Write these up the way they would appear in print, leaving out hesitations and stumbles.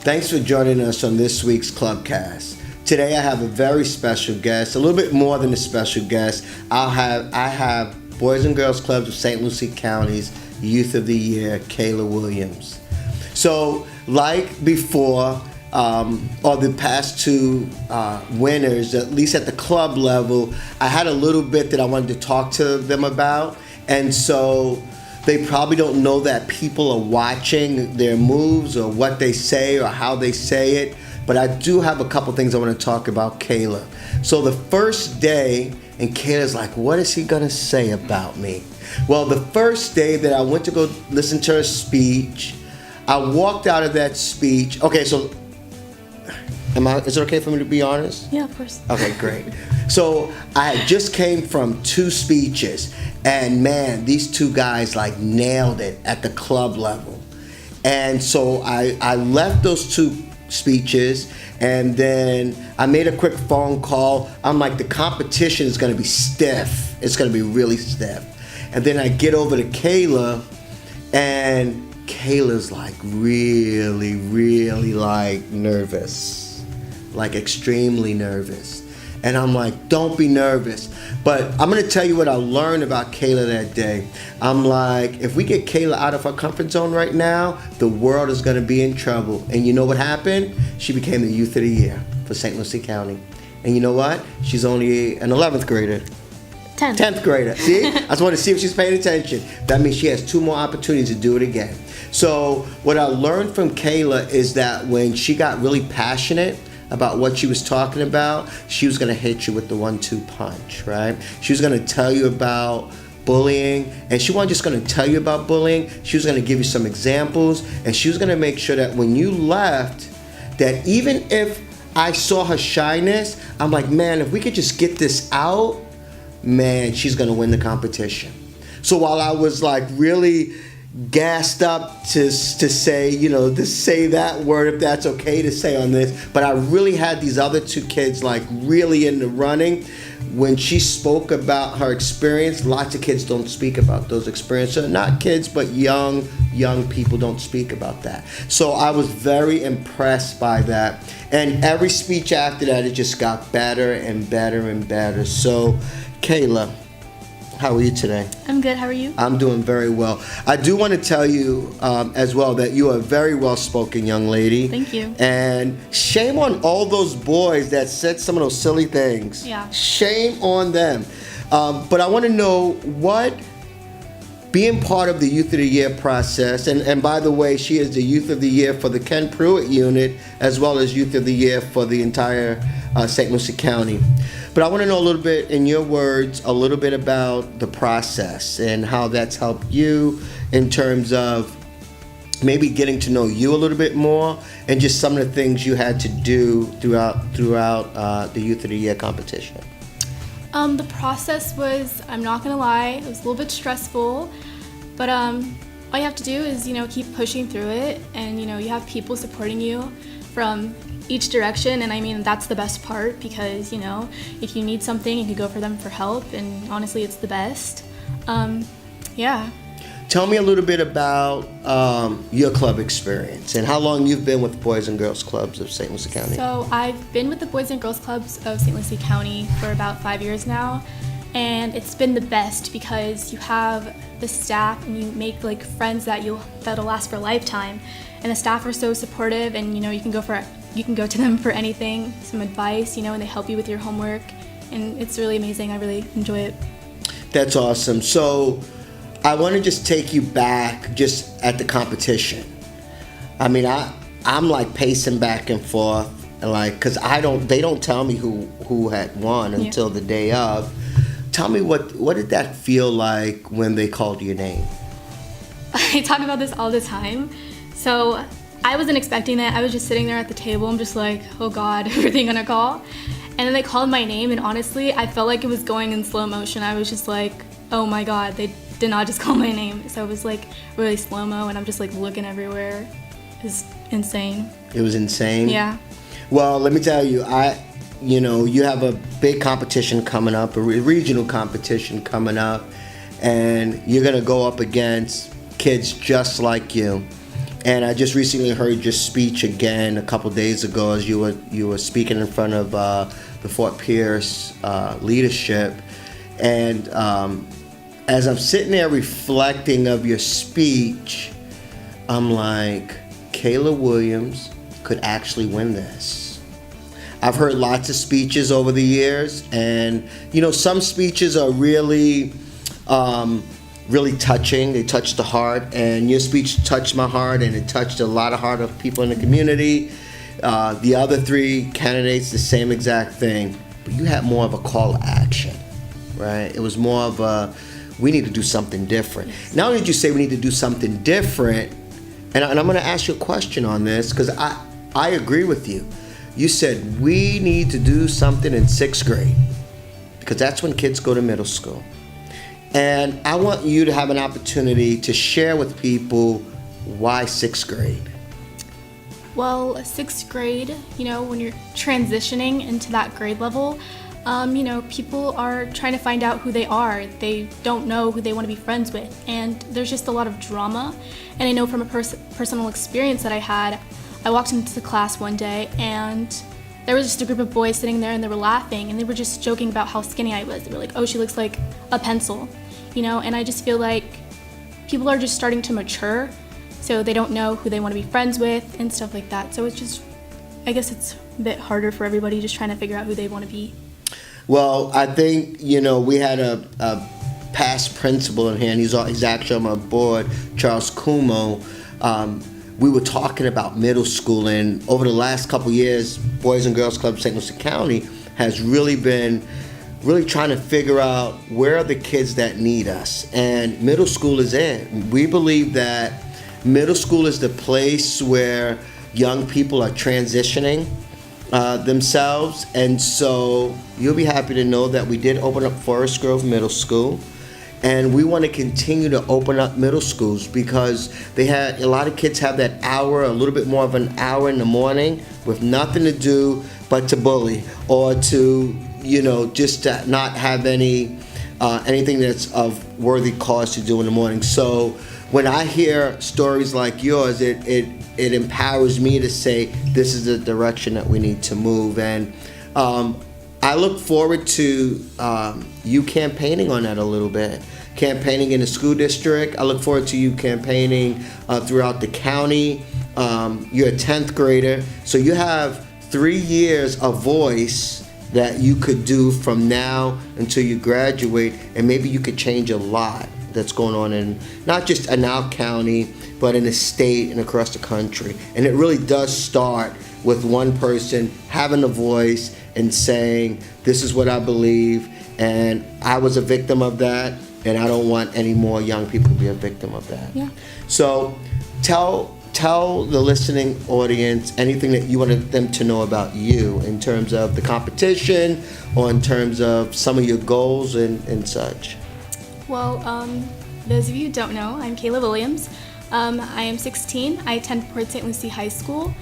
Thanks for joining us on this week's ClubCast. Today I have a very special guest, a little bit more than a special guest. I have Boys and Girls Clubs of St. Lucie County's Youth of the Year, Kayla Williams. So, like before, or the past two winners, at least at the club level, I had a little bit that I wanted to talk to them about. And so they probably don't know that people are watching their moves or what they say or how they say it. But I do have a couple things I want to talk about Kayla. So the first day, and Kayla's like, what is he going to say about me? Well, the first day that I went to go listen to her speech, I walked out of that speech. Okay, so is it okay for me to be honest? Yeah, of course. Okay, great. So I had just came from two speeches, and man, these two guys like nailed it at the club level. And so I left those two speeches, and then I made a quick phone call. I'm like, the competition is gonna be stiff. It's gonna be really stiff. And then I get over to Kayla, and Kayla's like really, really like nervous, like extremely nervous. And I'm like, don't be nervous. But I'm gonna tell you what I learned about Kayla that day. I'm like, if we get Kayla out of her comfort zone right now, the world is gonna be in trouble. And you know what happened? She became the Youth of the Year for St. Lucie County. And you know what? She's only an 11th grader. 10th grader. See? I just want to see if she's paying attention. That means she has two more opportunities to do it again. So what I learned from Kayla is that when she got really passionate about what she was talking about, she was going to hit you with the 1-2 punch, right? She was going to tell you about bullying, and she wasn't just going to tell you about bullying. She was going to give you some examples, and she was going to make sure that when you left, that even if I saw her shyness, I'm like, man, if we could just get this out, man, she's gonna win the competition. So while I was like really gassed up to say, to say that word, if that's okay to say on this, but I really had these other two kids like really in the running. When she spoke about her experience, lots of kids don't speak about those experiences. Not kids, but young people don't speak about that. So I was very impressed by that. And every speech after that, it just got better and better and better. So Kayla, how are you today? I'm good. How are you? I'm doing very well. I do want to tell you as well that you are a very well-spoken young lady. Thank you. And shame on all those boys that said some of those silly things. Yeah. Shame on them. But I want to know what being part of the Youth of the Year process, and by the way, she is the Youth of the Year for the Ken Pruitt unit, as well as Youth of the Year for the entire St. Lucie County. But I want to know a little bit, in your words, a little bit about the process and how that's helped you in terms of maybe getting to know you a little bit more, and just some of the things you had to do throughout the Youth of the Year competition. The process was, I'm not gonna lie, it was a little bit stressful, but all you have to do is, keep pushing through it, and you have people supporting you from each direction, and I mean that's the best part, because if you need something, you can go for them for help, and honestly it's the best. Yeah. Tell me a little bit about your club experience and how long you've been with Boys and Girls Clubs of St. Lucie County. So I've been with the Boys and Girls Clubs of St. Lucie County for about 5 years now, and it's been the best because you have the staff and you make like friends that'll last for a lifetime, and the staff are so supportive, and you can go to them for anything, some advice, and they help you with your homework, and it's really amazing. I really enjoy it. That's awesome. So I want to just take you back just at the competition. I mean, I'm like pacing back and forth, like, cause they don't tell me who had won until the day of. Tell me what did that feel like when they called your name? I talk about this all the time. So I wasn't expecting that. I was just sitting there at the table. I'm just like, oh God, who are they gonna call? And then they called my name, and honestly, I felt like it was going in slow motion. I was just like, oh my God, they did not just call my name. So it was like really slow-mo, and I'm just like looking everywhere. It was insane. It was insane? Yeah. Well, let me tell you, you have a big competition coming up, a regional competition coming up, and you're gonna go up against kids just like you. And I just recently heard your speech again a couple days ago as you were speaking in front of the Fort Pierce leadership. And as I'm sitting there reflecting of your speech, I'm like, Kayla Williams could actually win this. I've heard lots of speeches over the years, and some speeches are really really touching. They touch the heart, and your speech touched my heart, and it touched a lot of heart of people in the community. The other three candidates, the same exact thing, but you had more of a call to action, right? It was more of a, we need to do something different. Not only did you say we need to do something different, and I'm going to ask you a question on this, because I agree with you. You said we need to do something in 6th grade, because that's when kids go to middle school. And I want you to have an opportunity to share with people why 6th grade. Well, 6th grade, when you're transitioning into that grade level, people are trying to find out who they are. They don't know who they want to be friends with, and there's just a lot of drama. And I know from a personal experience that I had, I walked into the class one day, and there was just a group of boys sitting there, and they were laughing, and they were just joking about how skinny I was. They were like, "Oh, she looks like a pencil," and I just feel like people are just starting to mature, so they don't know who they want to be friends with and stuff like that. So it's just, I guess it's a bit harder for everybody just trying to figure out who they want to be. Well, I think, we had a past principal in here, and he's actually on my board, Charles Kumo. We were talking about middle school, and over the last couple years, Boys and Girls Club St. Lucie County has really been trying to figure out where are the kids that need us, and middle school is it. We believe that middle school is the place where young people are transitioning themselves, and so you'll be happy to know that we did open up Forest Grove Middle School, and we want to continue to open up middle schools because a lot of kids have that hour, a little bit more of an hour in the morning with nothing to do but to bully or to just to not have anything that's of worthy cause to do in the morning. So when I hear stories like yours, it empowers me to say this is the direction that we need to move. And I look forward to you campaigning on that a little bit. Campaigning in the school district. I look forward to you campaigning throughout the county. You're a 10th grader, so you have 3 years of voice that you could do from now until you graduate, and maybe you could change a lot that's going on in not just Anal County, but in the state and across the country. And it really does start with one person having a voice and saying, this is what I believe, and I was a victim of that, and I don't want any more young people to be a victim of that. Yeah. So tell the listening audience anything that you wanted them to know about you in terms of the competition or in terms of some of your goals and such. Well, those of you who don't know, I'm Kayla Williams. I am 16. I attend Port St. Lucie High School,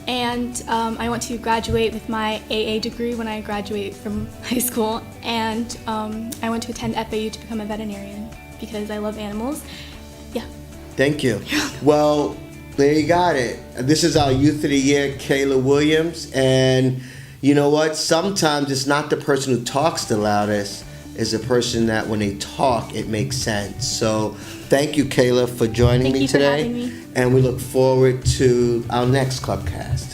and I want to graduate with my AA degree when I graduate from high school, and I want to attend FAU to become a veterinarian because I love animals. Yeah. Thank you. Well, there you got it. This is our Youth of the Year, Kayla Williams, and you know what? Sometimes it's not the person who talks the loudest, it's the person that when they talk, it makes sense. So thank you, Kayla, for joining me today. Thank you for having me. And we look forward to our next ClubCast.